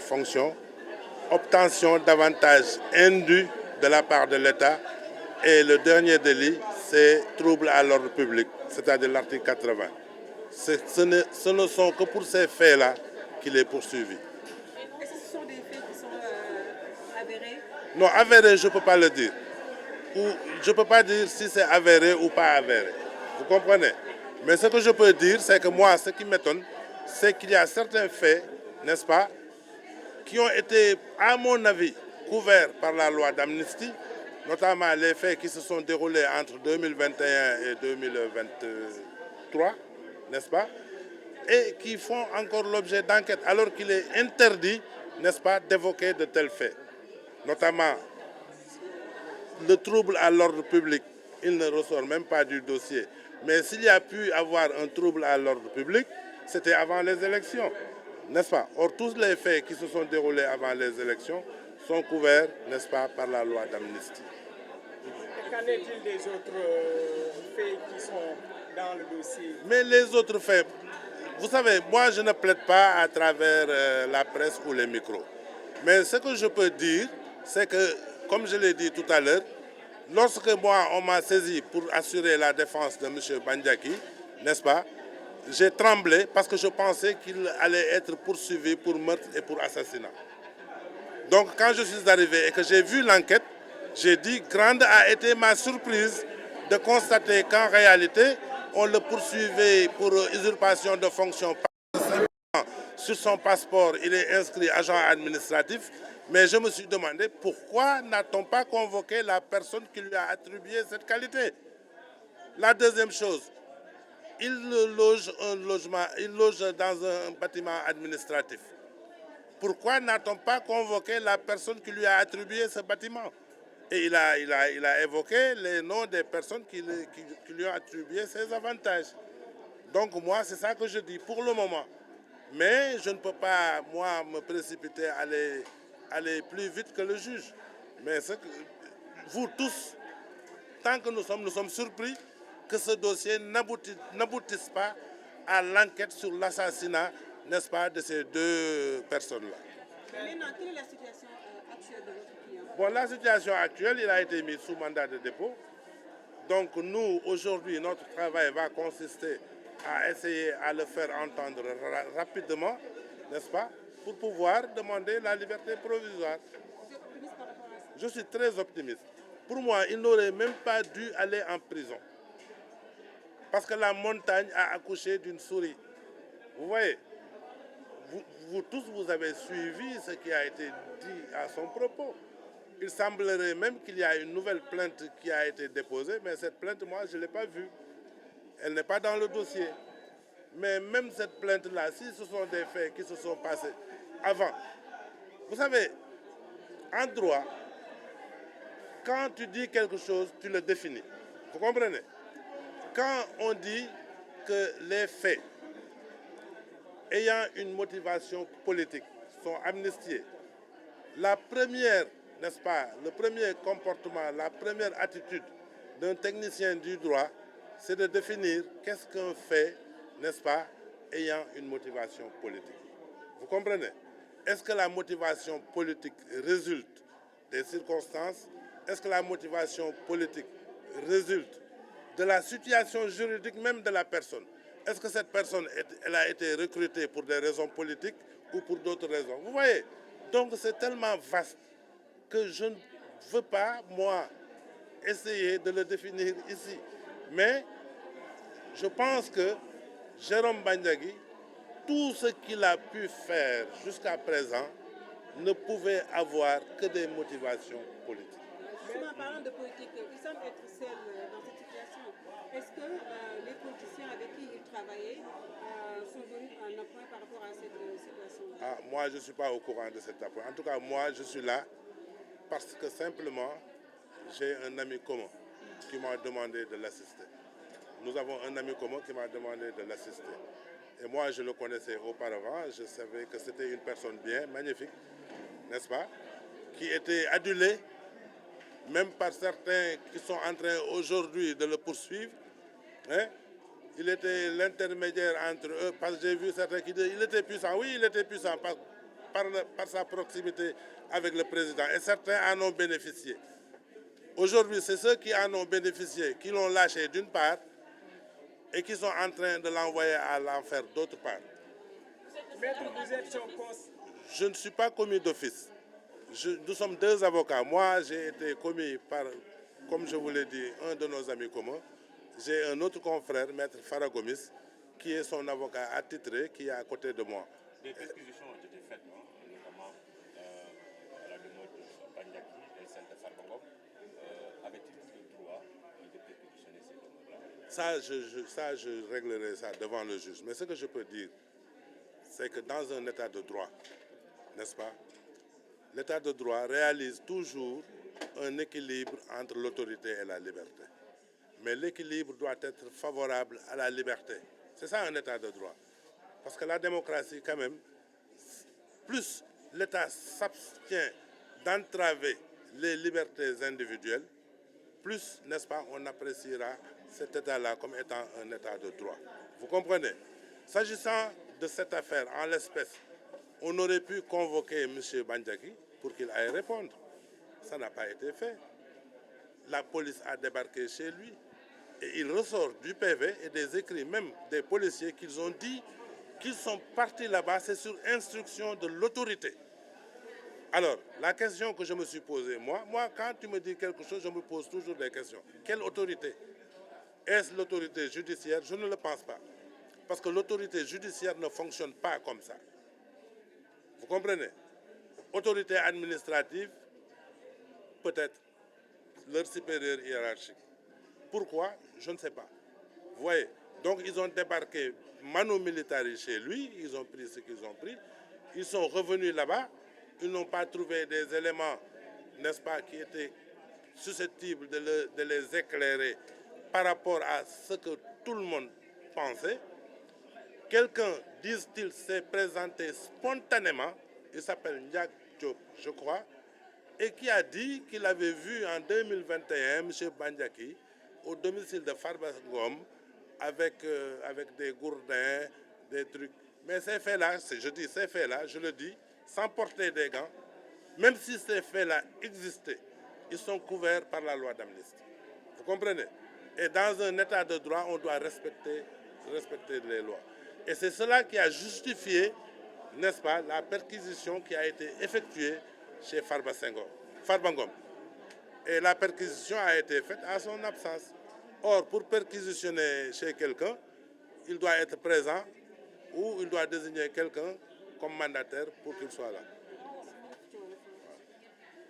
fonctions, obtention d'avantages indus de la part de l'État et le dernier délit, c'est trouble à l'ordre public, c'est-à-dire l'article 80. Ce ne sont que pour ces faits-là qu'il est poursuivi. Est-ce que ce sont des faits qui sont avérés? Non, avéré, je ne peux pas le dire. Ou je ne peux pas dire si c'est avéré ou pas avéré. Vous comprenez? Mais ce que je peux dire, c'est que moi, ce qui m'étonne, c'est qu'il y a certains faits, n'est-ce pas, qui ont été, à mon avis, couverts par la loi d'amnistie, notamment les faits qui se sont déroulés entre 2021 et 2023, n'est-ce pas, et qui font encore l'objet d'enquête, alors qu'il est interdit, n'est-ce pas, d'évoquer de tels faits. Notamment le trouble à l'ordre public, il ne ressort même pas du dossier. Mais s'il y a pu avoir un trouble à l'ordre public, c'était avant les élections, n'est-ce pas? Or, tous les faits qui se sont déroulés avant les élections sont couverts, n'est-ce pas, par la loi d'amnistie. Et qu'en est-il des autres faits qui sont dans le dossier? Mais les autres faits, vous savez, moi je ne plaide pas à travers la presse ou les micros. Mais ce que je peux dire, c'est que, comme je l'ai dit tout à l'heure, lorsque moi on m'a saisi pour assurer la défense de M. Bandiaki, n'est-ce pas, j'ai tremblé parce que je pensais qu'il allait être poursuivi pour meurtre et pour assassinat. Donc quand je suis arrivé et que j'ai vu l'enquête, j'ai dit, grande a été ma surprise de constater qu'en réalité, on le poursuivait pour usurpation de fonction. Sur son passeport, il est inscrit agent administratif, mais je me suis demandé pourquoi n'a-t-on pas convoqué la personne qui lui a attribué cette qualité. La deuxième chose, il loge dans un bâtiment administratif. Pourquoi n'a-t-on pas convoqué la personne qui lui a attribué ce bâtiment? Et il a évoqué les noms des personnes qui lui ont attribué ces avantages. Donc moi, c'est ça que je dis pour le moment. Mais je ne peux pas, moi, me précipiter à aller plus vite que le juge. Mais vous tous, tant que nous sommes surpris que ce dossier n'aboutisse pas à l'enquête sur l'assassinat, n'est-ce pas, de ces deux personnes-là. Maintenant, quelle est la situation actuelle de votre client? Bon, la situation actuelle, il a été mis sous mandat de dépôt. Donc nous, aujourd'hui, notre travail va consister à essayer à le faire entendre rapidement, n'est-ce pas, pour pouvoir demander la liberté provisoire. Vous êtes optimiste par rapport à ça? Je suis très optimiste. Pour moi, il n'aurait même pas dû aller en prison. Parce que la montagne a accouché d'une souris. Vous voyez, vous tous, vous avez suivi ce qui a été dit à son propos. Il semblerait même qu'il y a une nouvelle plainte qui a été déposée, mais cette plainte, moi, je ne l'ai pas vue. Elle n'est pas dans le dossier. Mais même cette plainte-là, si ce sont des faits qui se sont passés avant, vous savez, en droit, quand tu dis quelque chose, tu le définis. Vous comprenez? Quand on dit que les faits ayant une motivation politique sont amnistiés, la première, n'est-ce pas, le premier comportement, la première attitude d'un technicien du droit, c'est de définir qu'est-ce qu'un fait, n'est-ce pas, ayant une motivation politique. Vous comprenez? Est-ce que la motivation politique résulte des circonstances? Est-ce que la motivation politique résulte de la situation juridique même de la personne? Est-ce que cette personne elle a été recrutée pour des raisons politiques ou pour d'autres raisons? Vous voyez? Donc c'est tellement vaste que je ne veux pas, moi, essayer de le définir ici. Mais je pense que Jérôme Bandiaki, tout ce qu'il a pu faire jusqu'à présent ne pouvait avoir que des motivations politiques. Justement, en parlant de politique, il semble être seul dans cette situation. Est-ce que les politiciens avec qui il travaillait sont venus en appoint par rapport à cette situation-là? Moi, je ne suis pas au courant de cet appoint. En tout cas, moi, je suis là parce que simplement, j'ai un ami commun qui m'a demandé de l'assister. Nous avons un ami commun qui m'a demandé de l'assister. Et moi, je le connaissais auparavant. Je savais que c'était une personne bien, magnifique, n'est-ce pas, qui était adulée, même par certains qui sont en train aujourd'hui de le poursuivre. Hein? Il était l'intermédiaire entre eux, parce que j'ai vu certains qui disaient qu'il était puissant. Oui, il était puissant. par sa proximité avec le président. Et certains en ont bénéficié. Aujourd'hui, c'est ceux qui en ont bénéficié, qui l'ont lâché d'une part, et qui sont en train de l'envoyer à l'enfer d'autre part. Maître, vous êtes son poste. Je ne suis pas commis d'office. Nous sommes deux avocats. Moi, j'ai été commis par, comme je vous l'ai dit, un de nos amis communs. J'ai un autre confrère, Maître Faragomis, qui est son avocat attitré, qui est à côté de moi. Des perquisitions ont été faites, notamment à la demeure de Bandiaki et celle de Farbangom. Avait-il le droit de perquisitionner ces demeures-là? Ça, je réglerai ça devant le juge. Mais ce que je peux dire, c'est que dans un état de droit, n'est-ce pas, l'état de droit réalise toujours un équilibre entre l'autorité et la liberté. Mais l'équilibre doit être favorable à la liberté. C'est ça un état de droit. Parce que la démocratie, quand même, plus l'État s'abstient d'entraver les libertés individuelles, plus, n'est-ce pas, on appréciera cet État-là comme étant un État de droit. Vous comprenez? S'agissant de cette affaire, en l'espèce, on aurait pu convoquer M. Bandiaki pour qu'il aille répondre. Ça n'a pas été fait. La police a débarqué chez lui et il ressort du PV et des écrits même des policiers qu'ils ont dit qu'ils sont partis là-bas, c'est sur instruction de l'autorité. Alors, la question que je me suis posée, moi, quand tu me dis quelque chose, je me pose toujours des questions. Quelle autorité? Est-ce l'autorité judiciaire? Je ne le pense pas. Parce que l'autorité judiciaire ne fonctionne pas comme ça. Vous comprenez? Autorité administrative, peut-être leur supérieur hiérarchique. Pourquoi? Je ne sais pas. Vous voyez? Donc ils ont débarqué manu militari chez lui, ils ont pris ce qu'ils ont pris, ils sont revenus là-bas, ils n'ont pas trouvé des éléments, n'est-ce pas, qui étaient susceptibles de les éclairer par rapport à ce que tout le monde pensait. Quelqu'un, disent-ils, s'est présenté spontanément, il s'appelle Ndiak Diop, je crois, et qui a dit qu'il avait vu en 2021 M. Bandiaki au domicile de Farbangom avec des gourdins, des trucs. Mais ces faits-là, je dis ces faits-là, je le dis, sans porter des gants, même si ces faits-là existaient, ils sont couverts par la loi d'amnistie. Vous comprenez? Et dans un état de droit, on doit respecter les lois. Et c'est cela qui a justifié, n'est-ce pas, la perquisition qui a été effectuée chez Farbangom. Et la perquisition a été faite à son absence. Or, pour perquisitionner chez quelqu'un, il doit être présent ou il doit désigner quelqu'un comme mandataire pour qu'il soit là.